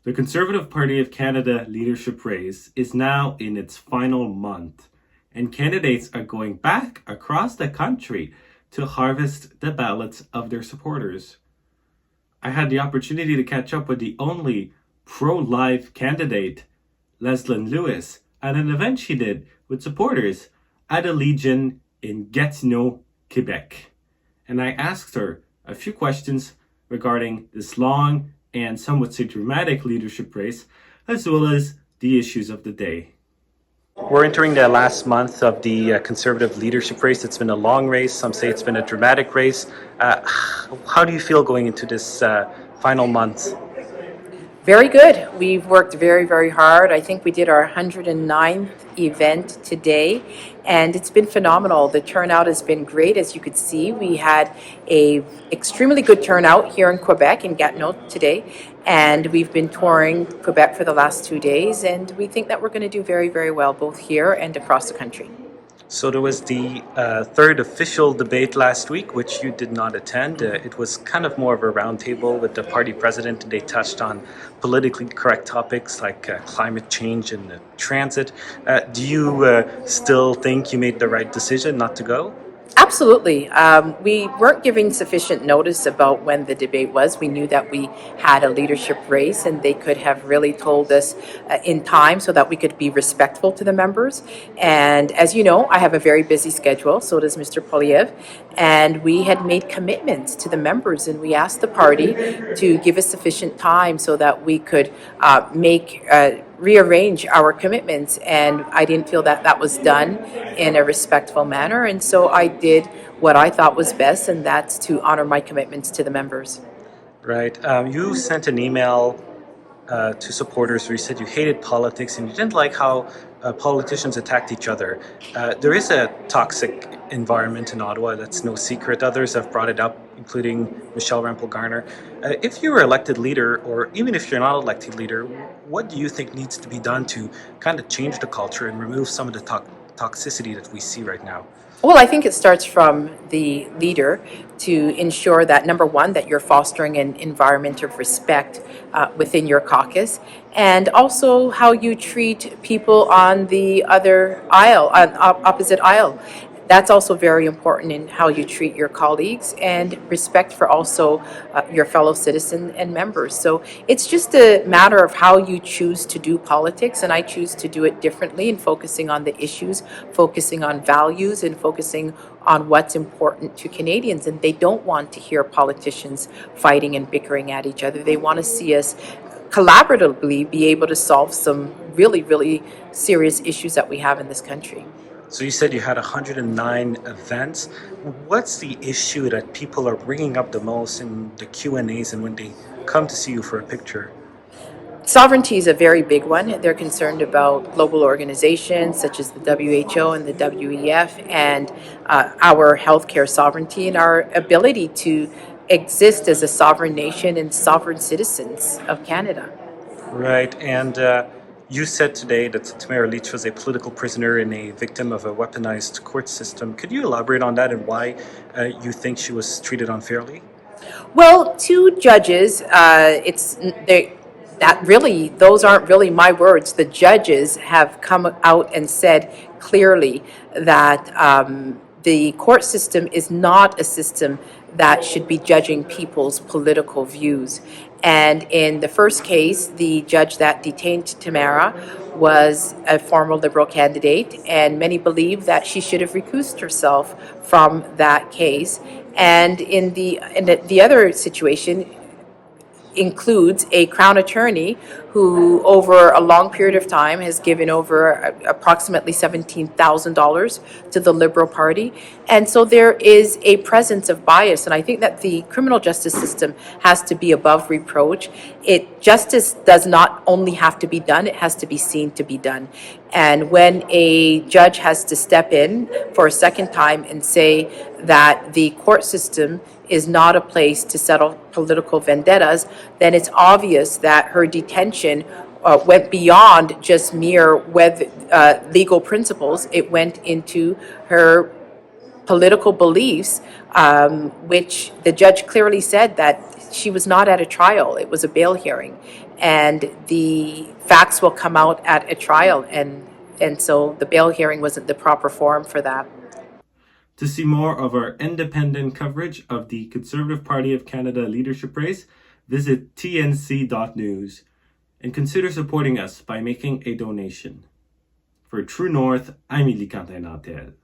The Conservative Party of Canada leadership race is now in its final month, and candidates are going back across the country to harvest the ballots of their supporters. I had the opportunity to catch up with the only pro-life candidate, Leslyn Lewis, at an event she did with supporters at a Legion in Gatineau, Quebec. And I asked her a few questions regarding this long and somewhat dramatic leadership race, as well as the issues of the day. We're entering the last month of the Conservative leadership race. It's been a long race. Some say it's been a dramatic race. How do you feel going into this final month? Very good. We've worked very, very hard. I think we did our 109th event today, and it's been phenomenal. The turnout has been great. As you could see, we had a extremely good turnout here in Quebec, in Gatineau today, and we've been touring Quebec for the last 2 days, and we think that we're going to do very, very well, both here and across the country. So there was the third official debate last week, which you did not attend. It was kind of more of a roundtable with the party president, and they touched on politically correct topics like climate change and transit. Do you still think you made the right decision not to go? Absolutely. We weren't giving sufficient notice about when the debate was. We knew that we had a leadership race, and they could have really told us in time so that we could be respectful to the members. And as you know, I have a very busy schedule, so does Mr. Poliev. And we had made commitments to the members, and we asked the party to give us sufficient time so that we could rearrange our commitments, and I didn't feel that that was done in a respectful manner, and so I did what I thought was best, and that's to honor my commitments to the members. Right. You sent an email to supporters where you said you hated politics and you didn't like how politicians attacked each other. There is a toxic environment in Ottawa, that's no secret. Others have brought it up, including Michelle Rempel-Garner. If you were elected leader, or even if you're not elected leader, what do you think needs to be done to kind of change the culture and remove some of the toxicity that we see right now? Well, I think it starts from the leader to ensure that, number one, that you're fostering an environment of respect within your caucus, and also how you treat people on the other aisle, on opposite aisle. That's also very important in how you treat your colleagues, and respect for also your fellow citizens and members. So it's just a matter of how you choose to do politics, and I choose to do it differently and focusing on the issues, focusing on values, and focusing on what's important to Canadians. And they don't want to hear politicians fighting and bickering at each other. They want to see us collaboratively be able to solve some really, really serious issues that we have in this country. So you said you had 109 events. What's the issue that people are bringing up the most in the Q&As and when they come to see you for a picture? Sovereignty is a very big one. They're concerned about global organizations such as the WHO and the WEF, and our healthcare sovereignty and our ability to exist as a sovereign nation and sovereign citizens of Canada. Right, and you said today that Tamara Lich was a political prisoner and a victim of a weaponized court system. Could you elaborate on that and why you think she was treated unfairly? Well, two judges, those aren't really my words. The judges have come out and said clearly that the court system is not a system that should be judging people's political views. And in the first case, the judge that detained Tamara was a former Liberal candidate, and many believe that she should have recused herself from that case. And in the other situation, includes a Crown attorney who, over a long period of time, has given over approximately $17,000 to the Liberal Party. And so there is a presence of bias, and I think that the criminal justice system has to be above reproach. Justice does not only have to be done, it has to be seen to be done. And when a judge has to step in for a second time and say that the court system is not a place to settle political vendettas, then it's obvious that her detention went beyond just mere legal principles. It went into her political beliefs, which the judge clearly said that she was not at a trial. It was a bail hearing. and the facts will come out at a trial, and so the bail hearing wasn't the proper forum for that. To see more of our independent coverage of the Conservative Party of Canada leadership race, visit tnc.news and consider supporting us by making a donation. For True North, I'm Elie Cantin-Nantel.